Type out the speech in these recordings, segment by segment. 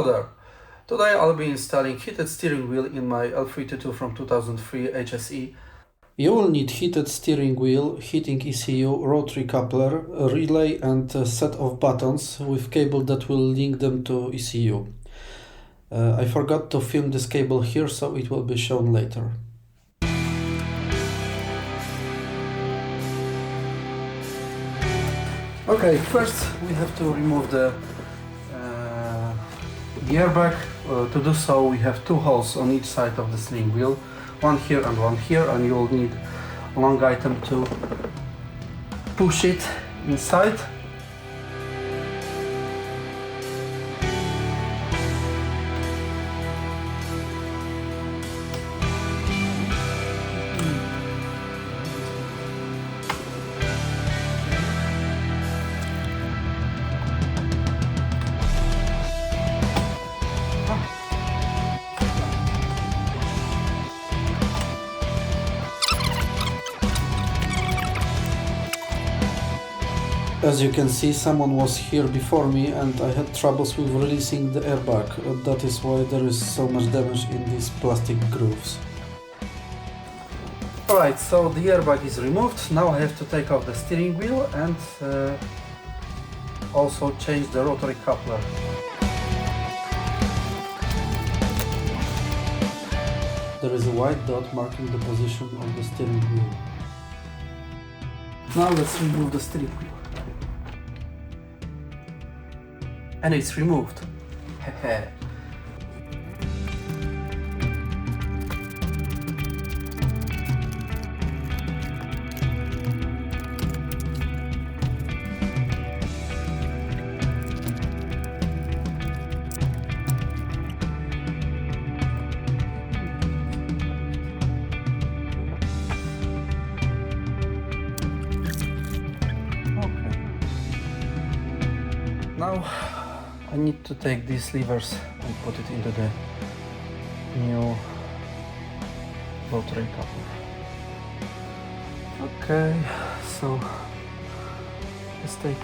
Hello there! Today I'll be installing heated steering wheel in my L322 from 2003 HSE. You will need heated steering wheel, heating ECU, rotary coupler, a relay and a set of buttons with cable that will link them to ECU. I forgot to film this cable here, so it will be shown later. Okay, first we have to remove the airbag. To do so, we have two holes on each side of the steering wheel, one here, and you will need a long item to push it inside. As you can see, someone was here before me and I had troubles with releasing the airbag. That is why there is so much damage in these plastic grooves. Alright, so the airbag is removed. Now I have to take off the steering wheel and also change the rotary coupler. There is a white dot marking the position of the steering wheel. Now let's remove the steering wheel. And it's removed. Hehe. Okay. Now I need to take these levers and put it into the new rotary coupler. Okay, so let's take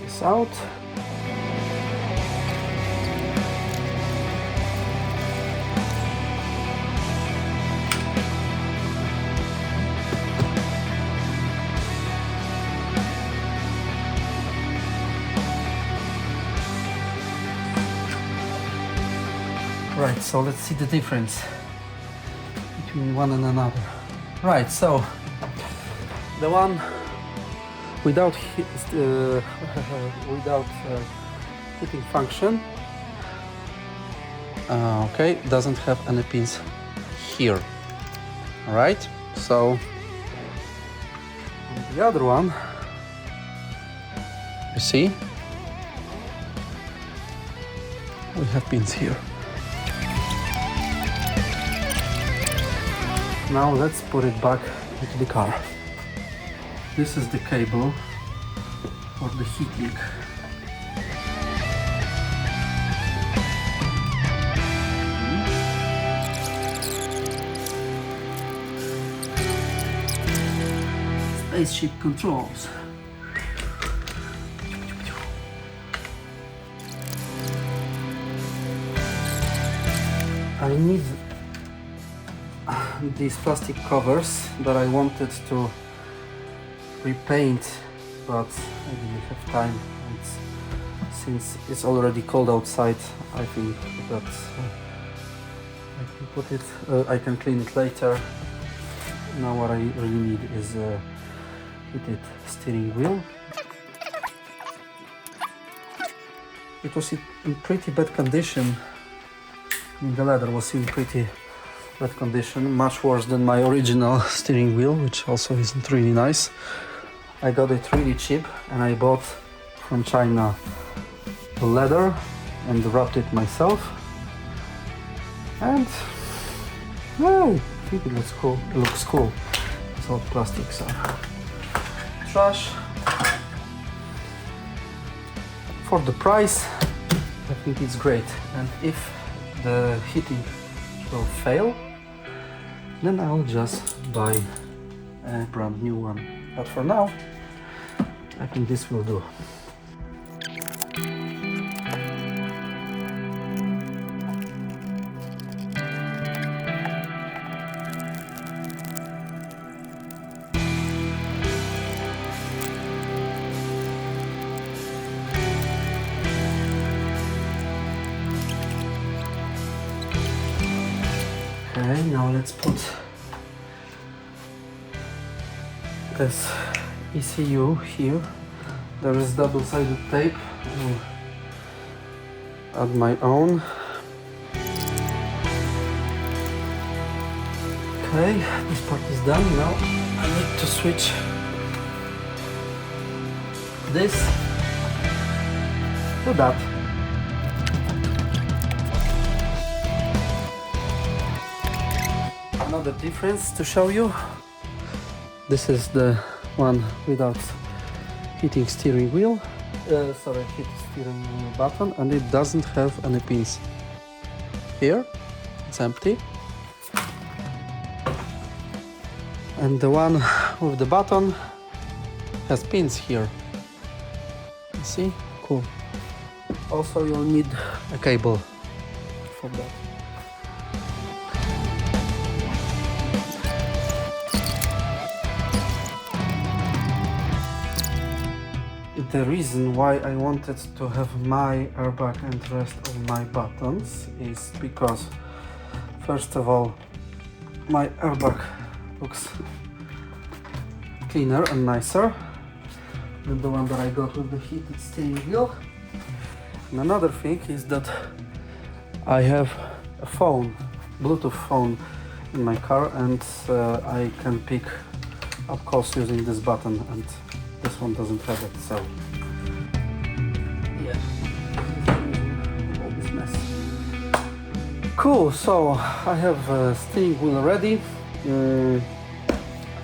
this out. Right, so let's see the difference between one and another. Right, so the one without heating function, okay, doesn't have any pins here. All right, so the other one, you see, we have pins here. Now let's put it back into the car. This is the cable for the heating. Spaceship controls. I need these plastic covers that I wanted to repaint, but I didn't have time, and since it's already cold outside, I think that I can put it, I can clean it later. Now what I really need is a heated steering wheel. It was in pretty bad condition. I mean, the leather was in pretty bad condition, much worse than my original steering wheel, which also isn't really nice. I got it really cheap and I bought from China the leather and wrapped it myself. And well, I think it looks cool. It looks cool. It's all plastics are trash. For the price, I think it's great. And if the heating will fail, then I'll just buy a brand new one. But for now, I think this will do. Okay, now let's put this ECU here. There is double-sided tape. I'll add my own. Okay, this part is done. Now I need to switch this to that. Another difference to show you. This is the one without heating steering wheel. Heat steering wheel button, and it doesn't have any pins. Here, it's empty. And the one with the button has pins here. You see? Cool. Also, you'll need a cable for that. The reason why I wanted to have my airbag and rest of my buttons is because, first of all, my airbag looks cleaner and nicer than the one that I got with the heated steering wheel. And another thing is that I have a phone, Bluetooth phone in my car, and I can pick up calls using this button, and this one doesn't have it, so yeah, all this mess. Cool, so I have a steering wheel ready.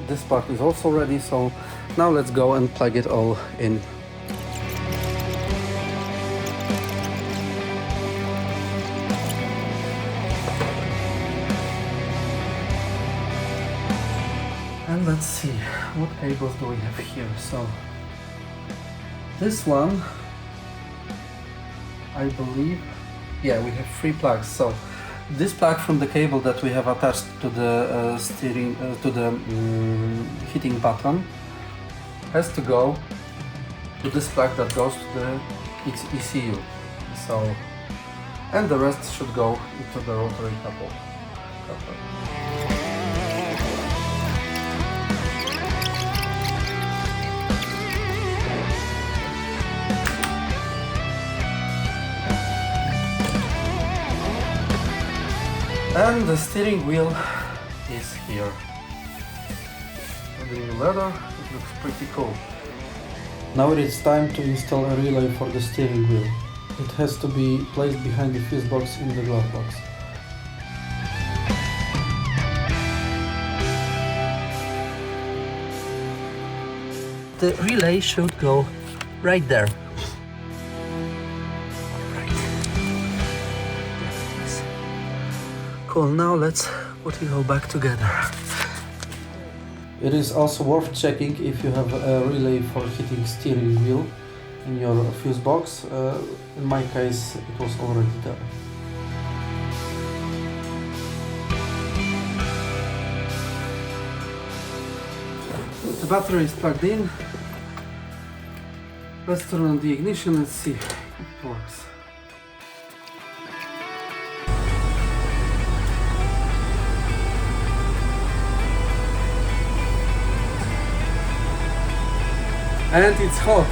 This part is also ready, so now let's go and plug it all in. And let's see, what cables do we have here? So this one, I believe, yeah, we have 3 plugs. So this plug from the cable that we have attached to the heating button has to go to this plug that goes to the ECU. So, and the rest should go into the rotary coupler. And the steering wheel is here. With the new leather, it looks pretty cool. Now it is time to install a relay for the steering wheel. It has to be placed behind the fuse box in the glove box. The relay should go right there. Cool, now let's put it all back together. It is also worth checking if you have a relay for heating steering wheel in your fuse box. In my case, it was already there. The battery is plugged in. Let's turn on the ignition and see if it works. And it's hot.